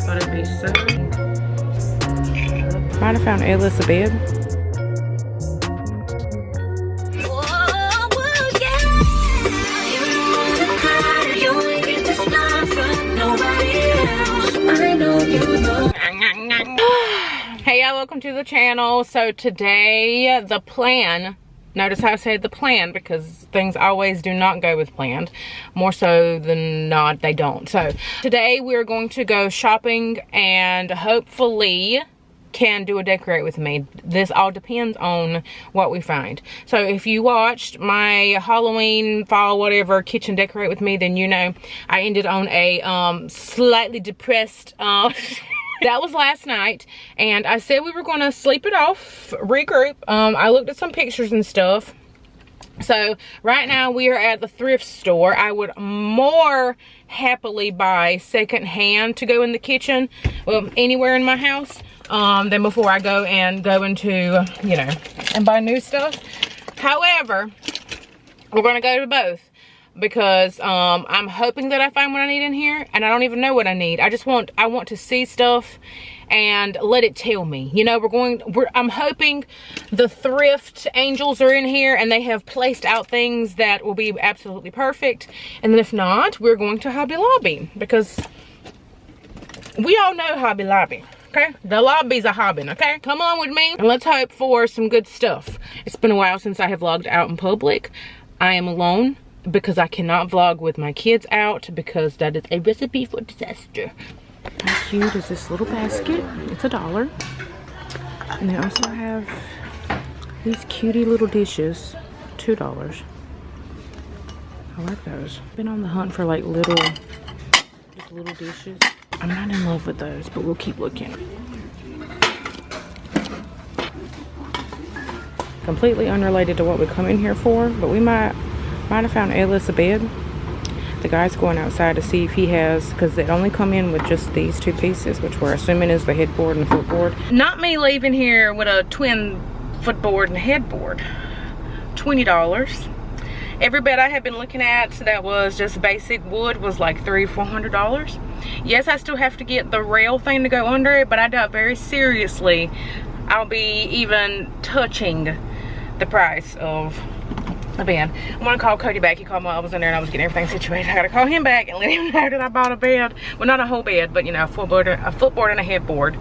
thought it'd be so. Might have found Ellis a bed. Hey y'all, welcome to the channel. So today the plan, notice how I say the plan because things always do not go with planned. More so than not, they don't. So today we're going to go shopping and hopefully can do a decorate with me. This all depends on what we find. So if you watched my Halloween, fall, whatever kitchen decorate with me, then you know I ended on a slightly depressed that was last night, and I said we were going to sleep it off, regroup. I looked at some pictures and stuff. So right now we are at the thrift store. I would more happily buy secondhand to go in the kitchen, well, anywhere in my house, than before I go into, you know, and buy new stuff. However, we're going to go to both. Because I'm hoping that I find what I need in here, and I don't even know what I need. I want to see stuff and let it tell me. You know, I'm hoping the thrift angels are in here and they have placed out things that will be absolutely perfect. And then if not, we're going to Hobby Lobby, because we all know Hobby Lobby. Okay, the lobby's a hobbing. Okay, come on with me and let's hope for some good stuff. It's been a while since I have vlogged out in public. I am alone because I cannot vlog with my kids out, because that is a recipe for disaster. How cute is this little basket? It's $1. And they also have these cutie little dishes, $2. I like those. Been on the hunt for like just little dishes. I'm not in love with those, but we'll keep looking. Completely unrelated to what we come in here for, but we might have found Ellis a bed. The guy's going outside to see if he has, because they only come in with just these two pieces, which we're assuming is the headboard and the footboard. Not me leaving here with a twin footboard and headboard. $20. Every bed I have been looking at that was just basic wood was like $300-400. Yes, I still have to get the rail thing to go under it, but I doubt very seriously I'll be even touching the price of a bed. I'm gonna call Cody back. He called me while I was in there and I was getting everything situated. I gotta call him back and let him know that I bought a bed. Well, not a whole bed, but you know, a footboard and a headboard.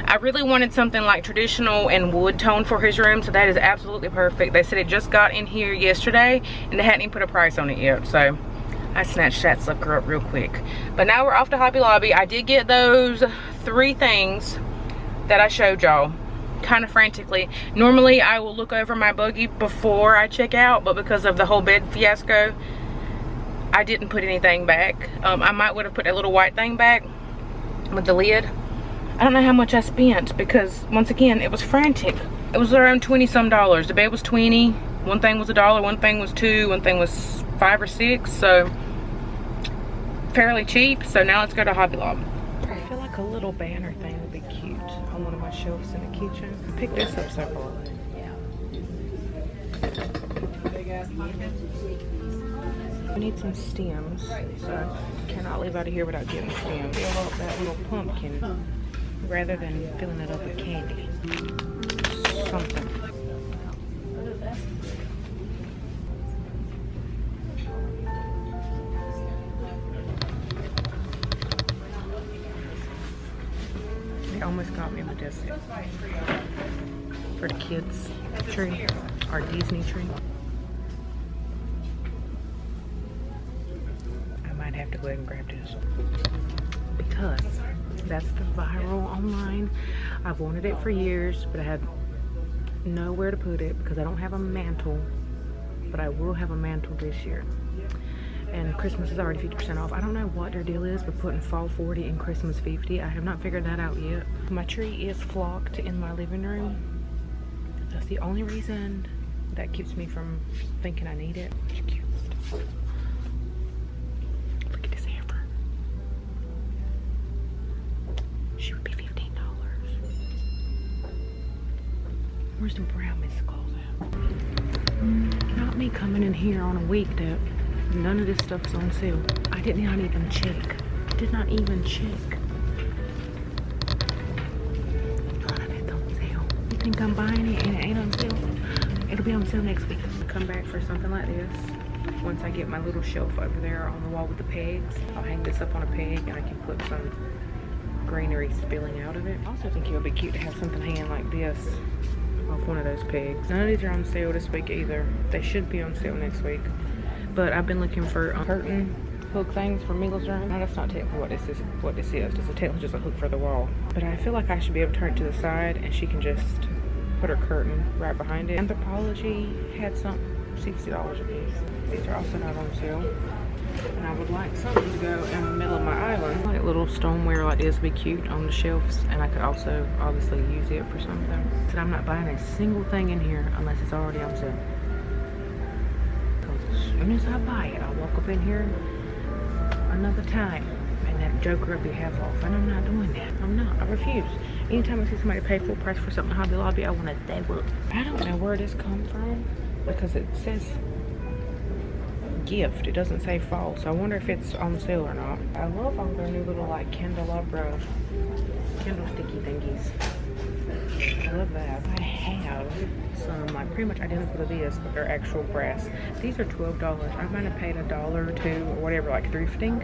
I really wanted something like traditional and wood tone for his room, so that is absolutely perfect. They said it just got in here yesterday and they hadn't even put a price on it yet, so I snatched that sucker up real quick. But now we're off to Hobby Lobby. I did get those 3 things that I showed y'all kind of frantically. Normally I will look over my buggy before I check out, but because of the whole bed fiasco, I didn't put anything back. I might would have put a little white thing back with the lid. I don't know how much I spent, because once again it was frantic. It was around 20 some dollars. The bed was 20, one thing was $1, one thing was $2, one thing was $5 or $6, so fairly cheap. So now let's go to Hobby Lobby. I feel like a little banner thing would be cute on one of my shelves in the kitchen. I picked this up several. We need some stems, so cannot leave out of here without getting stems. Fill up that little pumpkin rather than filling it up with candy. Something. They almost got me with this for the kids' tree, our Disney tree. I might have to go ahead and grab this because that's the viral online. I've wanted it for years, but I had nowhere to put it because I don't have a mantle, but I will have a mantle this year. And Christmas is already 50% off. I don't know what their deal is with putting fall 40 and Christmas 50. I have not figured that out yet. My tree is flocked in my living room. That's the only reason that keeps me from thinking I need it. Cute stuff. Look at this heifer. She would be $15. Where's the brown mysticals at? Not me coming in here on a week that none of this stuff is on sale. I did not even check. Did not even check. think I'm buying it and it ain't on sale. It'll be on sale next week. Come back for something like this. Once I get my little shelf over there on the wall with the pegs, I'll hang this up on a peg and I can put some greenery spilling out of it. I also think it would be cute to have something hanging like this off one of those pegs. None of these are on sale this week either. They should be on sale next week. But I've been looking for curtain hook things for Mila's room. No, that's not technically what this is. This is technically just a hook for the wall. But I feel like I should be able to turn it to the side and she can just put her curtain right behind it. Anthropology had some $60 a piece. These are also not on sale. And I would like something to go in the middle of my island. Like little stoneware like this would be cute on the shelves. And I could also obviously use it for something. But I'm not buying a single thing in here unless it's already on sale. Because as soon as I buy it, I'll walk up in here another time and that joker will be half off. And I'm not doing that. I'm not. I refuse. Anytime I see somebody pay full price for something in Hobby Lobby, I want to double. I don't know where this comes from because it says gift. It doesn't say fall, so I wonder if it's on sale or not. I love all their new little like candelabra candle sticky thingies. I love that. I have some like pretty much identical to this, but they're actual brass. These are $12. I might have paid $1 or $2 or whatever, like thrifting.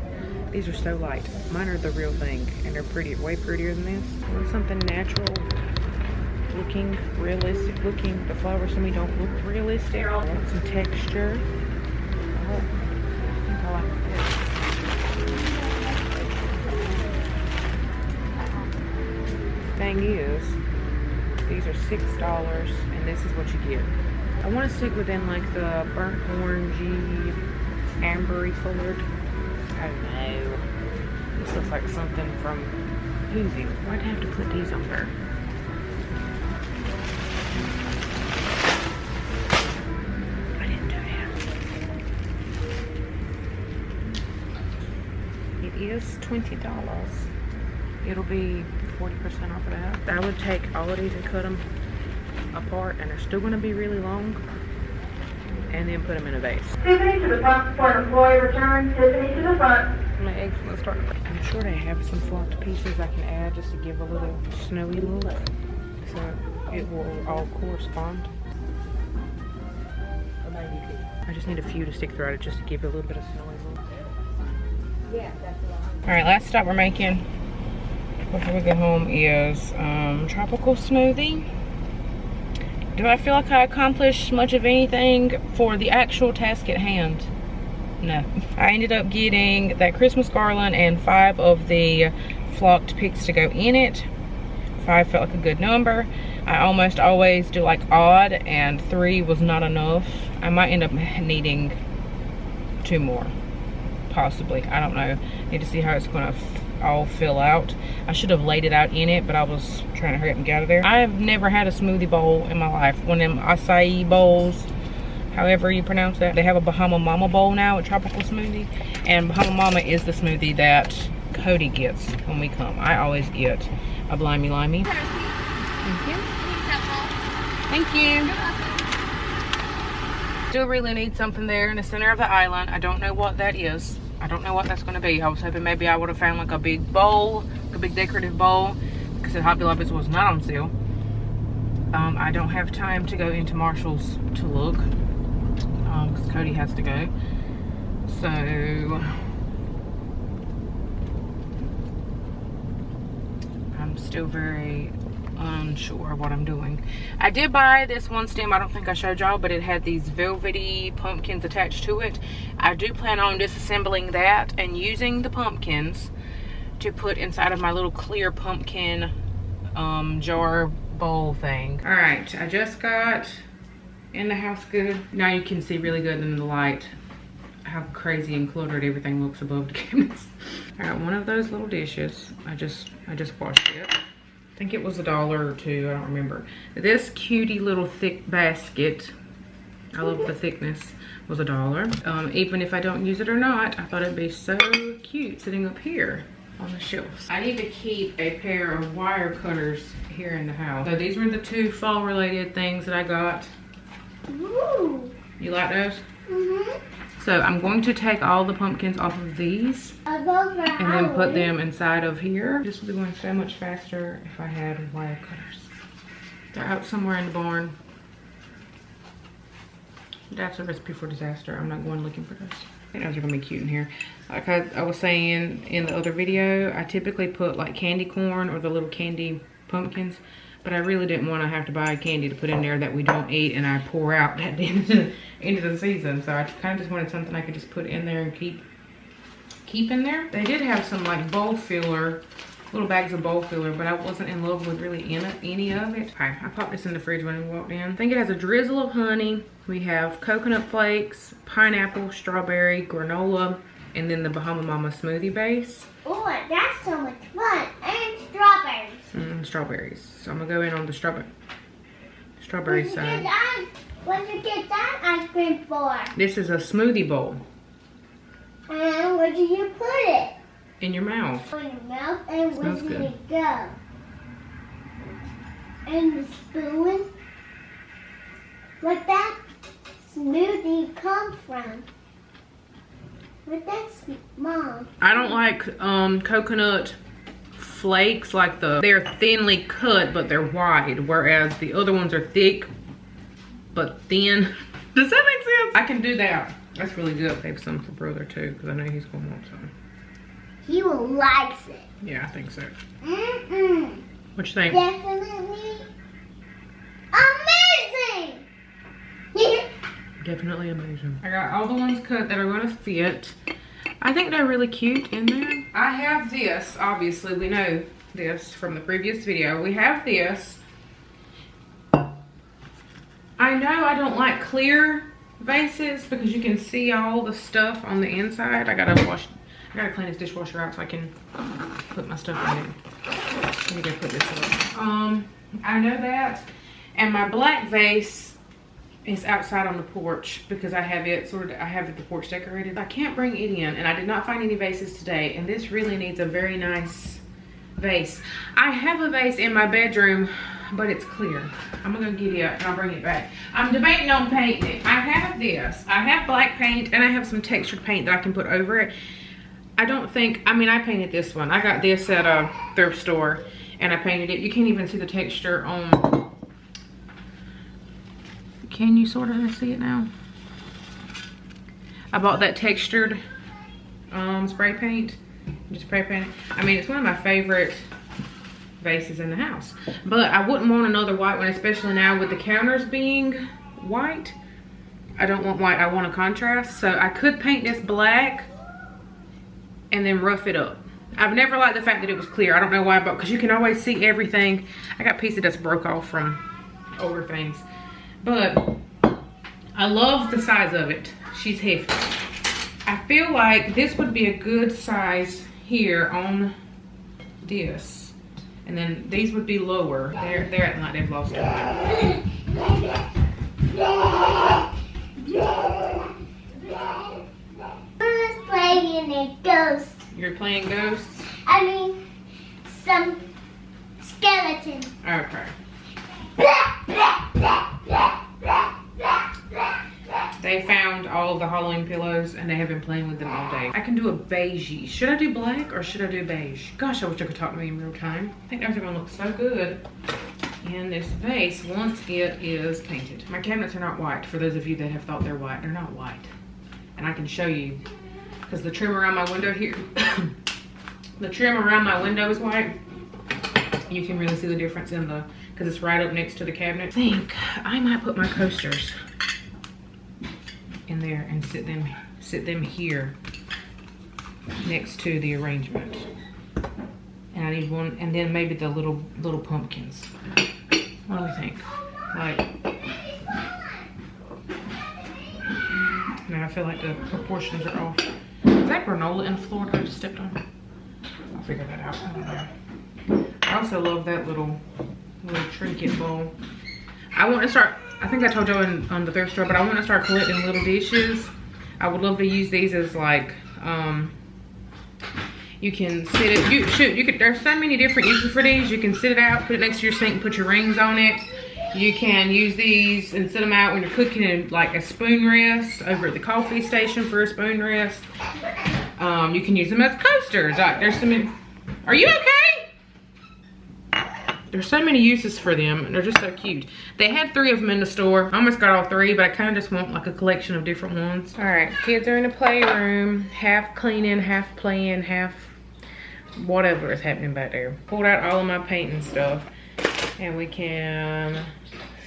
These are so light. Mine are the real thing, and they're pretty, way prettier than this. I want something natural looking, realistic looking. The flowers to me don't look realistic. I want some texture. I think I like this. Thing is, these are $6 and this is what you get. I want to stick within like the burnt orangey, ambery colored. I don't know. This looks like something from Smoothie. Why'd I have to put these on there? I didn't do that. It is $20. It'll be 40% off of that. I would take all of these and cut them apart, and they're still going to be really long, and then put them in a vase. Tiffany to the front before an employee returns. Tiffany to the front. My eggs will start. I'm sure they have some flocked pieces I can add just to give a little snowy look, so it will all correspond. I just need a few to stick throughout it just to give it a little bit of snowy look. Yeah, that's the one. All right, last stop we're making before we go home is tropical smoothie. Do I feel like I accomplished much of anything for the actual task at hand? No. I ended up getting that Christmas garland and 5 of the flocked picks to go in it. 5 felt like a good number. I almost always do like odd, and 3 was not enough. I might end up needing 2 more. Possibly. I don't know. Need to see how it's going to all fill out. I should have laid it out in it, but I was trying to hurry up and get out of there. I've never had a smoothie bowl in my life. One of them acai bowls, however you pronounce that. They have a Bahama Mama bowl now at Tropical Smoothie, and Bahama Mama is the smoothie that Cody gets when we come. I always get a Blimey Limey. Thank you. Thank you. Still really need something there in the center of the island. I don't know what that is. I don't know what that's going to be. I was hoping maybe I would have found like a big bowl, a big decorative bowl, because Hobby Lobby's was not on sale. I don't have time to go into Marshall's to look, because Cody has to go. So I'm still very unsure of what I'm doing. I did buy this one stem. I don't think I showed y'all, but it had these velvety pumpkins attached to it. I do plan on disassembling that and using the pumpkins to put inside of my little clear pumpkin jar bowl thing. All right, I just got in the house good. Now you can see really good in the light how crazy and cluttered everything looks above the cabinets. All right, one of those little dishes. I just washed it. I think it was $1 or $2, I don't remember. This cutie little thick basket, I love the thickness, was $1. Even if I don't use it or not, I thought it'd be so cute sitting up here on the shelves. I need to keep a pair of wire cutters here in the house. So these were the 2 fall related things that I got. Ooh. You like those? Mm-hmm. So I'm going to take all the pumpkins off of these and then put them inside of here. This would be going so much faster if I had wire cutters. They're out somewhere in the barn. That's a recipe for disaster. I'm not going looking for those. I think those are gonna be cute in here. Like I was saying in the other video, I typically put like candy corn or the little candy pumpkins, but I really didn't want to have to buy candy to put in there that we don't eat and I pour out at the end of the season. So I kind of just wanted something I could just put in there and keep in there. They did have some like bowl filler, little bags of bowl filler, but I wasn't in love with really any of it. Okay, I popped this in the fridge when we walked in. I think it has a drizzle of honey. We have coconut flakes, pineapple, strawberry, granola, and then the Bahama Mama smoothie base. Oh, that's so much fun. And strawberries. Strawberries. So I'm gonna go in on the strawberry side. What did you get that ice cream for? This is a smoothie bowl. And where do you put it? In your mouth. In your mouth, and where did it go? And the spoon? Where'd that smoothie come from? Where'd that Mom? I don't like coconut flakes, like they're thinly cut but they're wide, whereas the other ones are thick but thin. Does that make sense? I can do that. That's really good. Save some for brother too, because I know he's gonna want some. He will like it. Yeah, I think so. Mm-mm. What you think? Definitely amazing. Definitely amazing. I got all the ones cut that are gonna fit. I think they're really cute in there. I have this, obviously we know this from the previous video. We have this. I know I don't like clear vases because you can see all the stuff on the inside. I gotta clean this dishwasher out so I can put my stuff in it. Let me go put this up. I know that. And my black vase is outside on the porch because I have the porch decorated. I can't bring it in, and I did not find any vases today, and this really needs a very nice vase. I have a vase in my bedroom, but it's clear. I'm gonna go get it and I'll bring it back. I'm debating on painting it. I have this. I have black paint and I have some textured paint that I can put over it. I painted this one. I got this at a thrift store and I painted it. You can't even see the texture on. Can you sort of see it now? I bought that textured spray paint. Just spray paint it. I mean, it's one of my favorite vases in the house, but I wouldn't want another white one, especially now with the counters being white. I don't want white, I want a contrast. So I could paint this black and then rough it up. I've never liked the fact that it was clear. I don't know why, but because you can always see everything. I got pieces that's broke off from older things, but I love the size of it. She's hefty. I feel like this would be a good size here on this. And then these would be lower. They're acting like they've lost it. I'm playing a ghost. You're playing ghosts? I mean, some skeletons. Okay. They found all the Halloween pillows and they have been playing with them all day. I can do a beige. Should I do black or should I do beige? Gosh, I wish I could talk to me in real time. I think those are gonna look so good in this vase once it is painted. My cabinets are not white. For those of you that have thought they're white, they're not white. And I can show you, because the trim around my window here, the trim around my window is white. You can really see the difference in because it's right up next to the cabinet. I think I might put my coasters in there and sit them here next to the arrangement. And I need one, and then maybe the little pumpkins. What do you think? Like, now I feel like the proportions are off. Is that granola in the floor that I just stepped on? I'll figure that out. I don't know. I also love that little trinket bowl. I want to start, I think I told you on the thrift store, but I want to start collecting little dishes. I would love to use these as like, you can sit it, there's so many different uses for these. You can sit it out, put it next to your sink, put your rings on it. You can use these and sit them out when you're cooking in like a spoon rest over at the coffee station for a spoon rest. You can use them as coasters. Like there's some, are you okay? There's so many uses for them, and they're just so cute. They had 3 of them in the store. I almost got all 3, but I kind of just want like a collection of different ones. All right, kids are in the playroom, half cleaning, half playing, half whatever is happening back there. Pulled out all of my painting stuff, and we can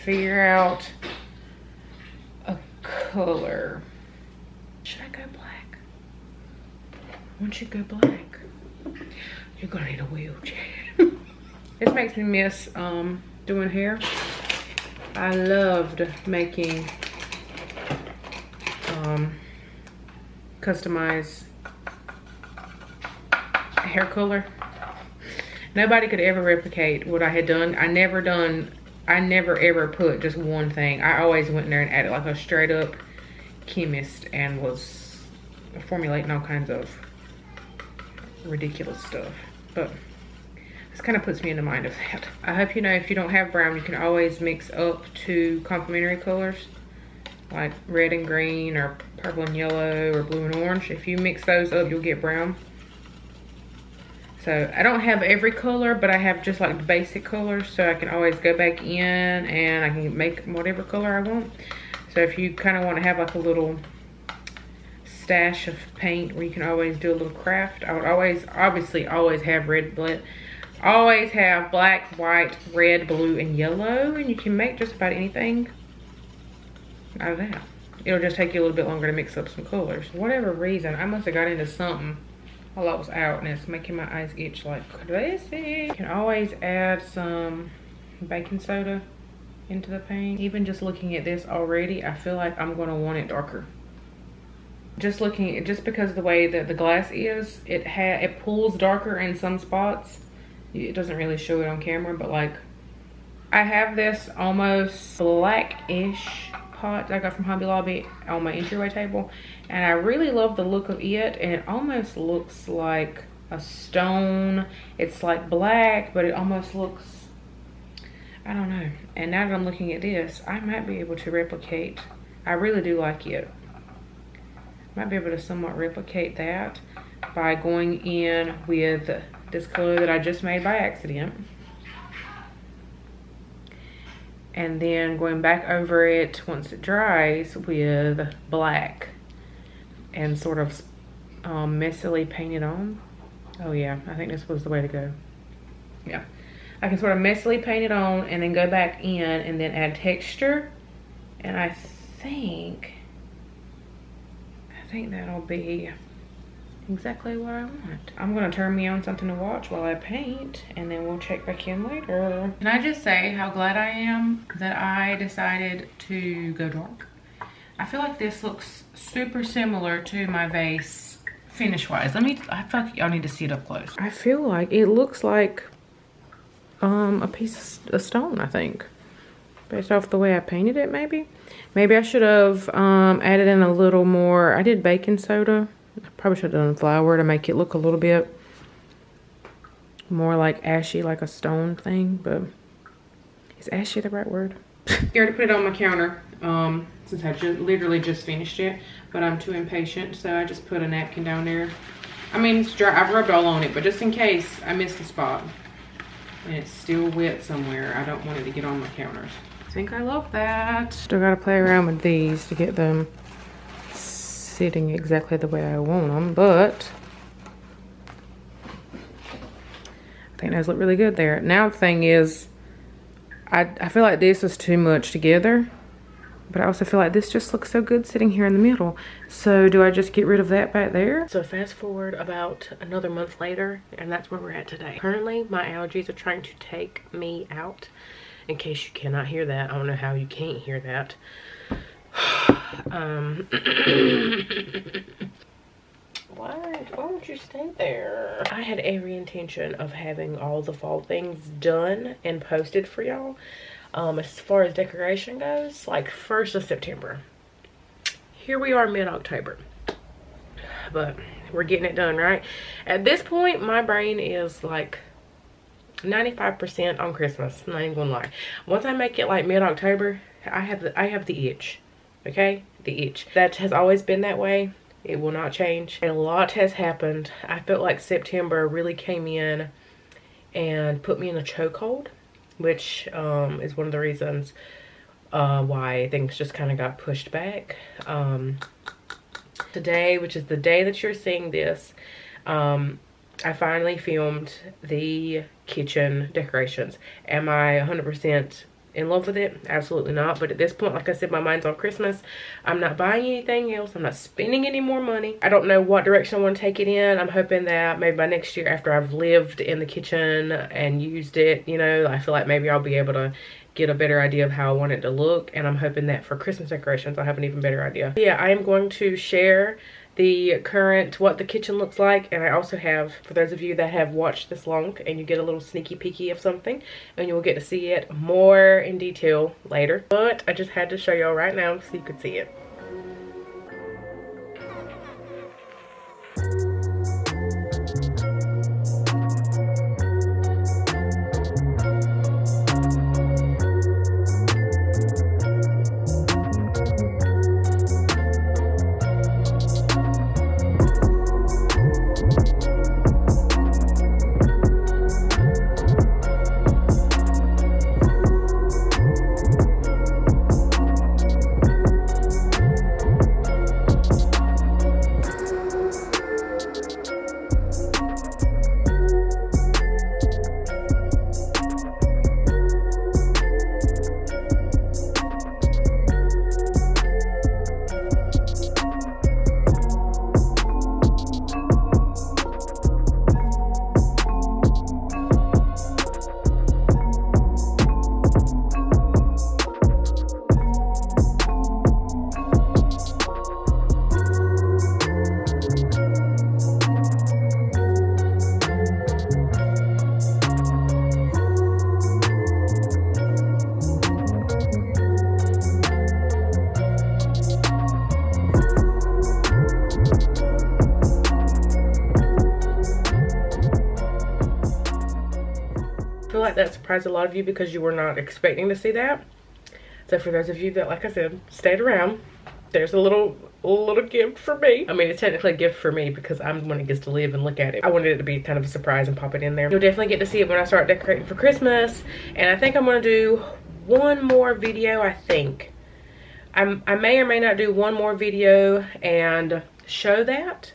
figure out a color. Should I go black? Once you go black, you're gonna need a wheelchair. This makes me miss doing hair. I loved making customized hair color. Nobody could ever replicate what I had done. I never ever put just one thing. I always went in there and added like a straight up chemist and was formulating all kinds of ridiculous stuff. But this kind of puts me in the mind of that. I hope you know if you don't have brown, you can always mix up 2 complementary colors like red and green or purple and yellow or blue and orange. If you mix those up, you'll get brown. So I don't have every color, but I have just like the basic colors, so I can always go back in and I can make whatever color I want. So if you kind of want to have like a little stash of paint where you can always do a little craft, I would obviously always have always have black, white, red, blue, and yellow, and you can make just about anything out of that. It'll just take you a little bit longer to mix up some colors. For whatever reason, I must have got into something while I was out, and it's making my eyes itch like crazy. You can always add some baking soda into the paint. Even just looking at this already, I feel like I'm gonna want it darker. Just because of the way that the glass is, it pulls darker in some spots. It doesn't really show it on camera, but like I have this almost blackish pot that I got from Hobby Lobby on my entryway table, and I really love the look of it, and it almost looks like a stone. It's like black, but it almost looks, I don't know. And now that I'm looking at this, I might be able to replicate. I really do like it. Might be able to somewhat replicate that by going in with this color that I just made by accident, and then going back over it once it dries with black and sort of messily paint it on. Oh yeah, I think this was the way to go. Yeah, I can sort of messily paint it on and then go back in and then add texture, and I think that'll be exactly what I want. I'm gonna turn me on something to watch while I paint, and then we'll check back in later. Can I just say how glad I am that I decided to go dark? I feel like this looks super similar to my vase finish wise. I feel like y'all need to see it up close. I feel like it looks like a piece of stone, I think, based off the way I painted it. Maybe I should have added in a little more. I did baking soda. I probably should have done flour to make it look a little bit more like ashy, like a stone thing, but is ashy the right word? Scared to put it on my counter since I literally just finished it, but I'm too impatient, so I just put a napkin down there. I mean, it's dry. I've rubbed all on it, but just in case I missed a spot and it's still wet somewhere, I don't want it to get on my counters. I think I love that. Still gotta play around with these to get them sitting exactly the way I want them, but I think those look really good there. Now the thing is, I feel like this is too much together, but I also feel like this just looks so good sitting here in the middle. So do I just get rid of that back there? So fast forward about another month later, and that's where we're at today. Currently, my allergies are trying to take me out. In case you cannot hear that, I don't know how you can't hear that. Why won't you stay there? I had every intention of having all the fall things done and posted for y'all. As far as decoration goes, like 1st of September. Here we are mid-October, but we're getting it done, right? At this point, my brain is like 95% on Christmas. I'm not even gonna lie. Once I make it like mid-October, I have the itch. Okay, the itch. That has always been that way. It will not change. And a lot has happened. I felt like September really came in and put me in a chokehold. which is one of the reasons why things just kind of got pushed back. Today, which is the day that you're seeing this, I finally filmed the kitchen decorations. Am I 100% in love with it? Absolutely not. But at this point, like I said, my mind's on Christmas. I'm not buying anything else. I'm not spending any more money. I don't know what direction I want to take it in. I'm hoping that maybe by next year, after I've lived in the kitchen and used it, you know, I feel like maybe I'll be able to get a better idea of how I want it to look. And I'm hoping that for Christmas decorations, I'll have an even better idea. Yeah, I am going to share the current, what the kitchen looks like. And I also have, for those of you that have watched this long and you get a little sneaky peeky of something, and you will get to see it more in detail later. But I just had to show y'all right now so you could see it. I feel like that surprised a lot of you because you were not expecting to see that. So for those of you that, like I said, stayed around, there's a little gift for me. I mean, it's technically a gift for me because I'm the one that gets to live and look at it. I wanted it to be kind of a surprise and pop it in there. You'll definitely get to see it when I start decorating for Christmas. And I think I'm gonna do one more video, I think. I may or may not do one more video and show that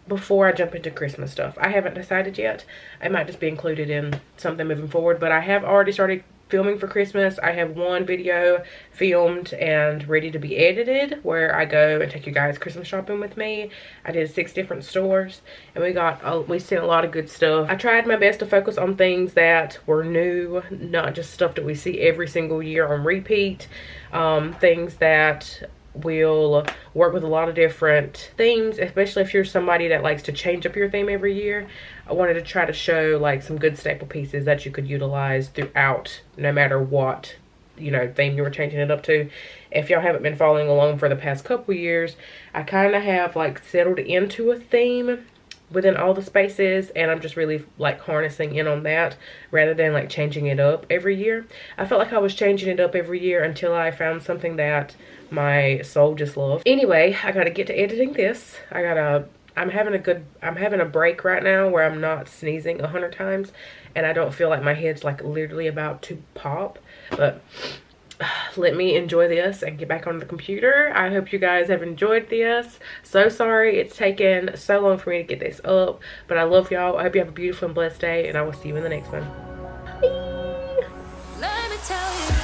before I jump into Christmas stuff. I haven't decided yet. It might just be included in something moving forward, but I have already started filming for Christmas. I have one video filmed and ready to be edited where I go and take you guys Christmas shopping with me. I did 6 different stores and we seen a lot of good stuff. I tried my best to focus on things that were new, not just stuff that we see every single year on repeat. Things that will work with a lot of different themes, especially if you're somebody that likes to change up your theme every year. I wanted to try to show like some good staple pieces that you could utilize throughout, no matter what, you know, theme you were changing it up to. If y'all haven't been following along for the past couple years, I kind of have like settled into a theme within all the spaces, and I'm just really like harnessing in on that rather than like changing it up every year. I felt like I was changing it up every year until I found something that my soul just loved. Anyway, I gotta get to editing this. I'm having a break right now where I'm not sneezing 100 times and I don't feel like my head's like literally about to pop, but let me enjoy this and get back on the computer. I hope you guys have enjoyed this. So sorry it's taken so long for me to get this up, but I love y'all. I hope you have a beautiful and blessed day, and I will see you in the next one. Bye. Let me tell you.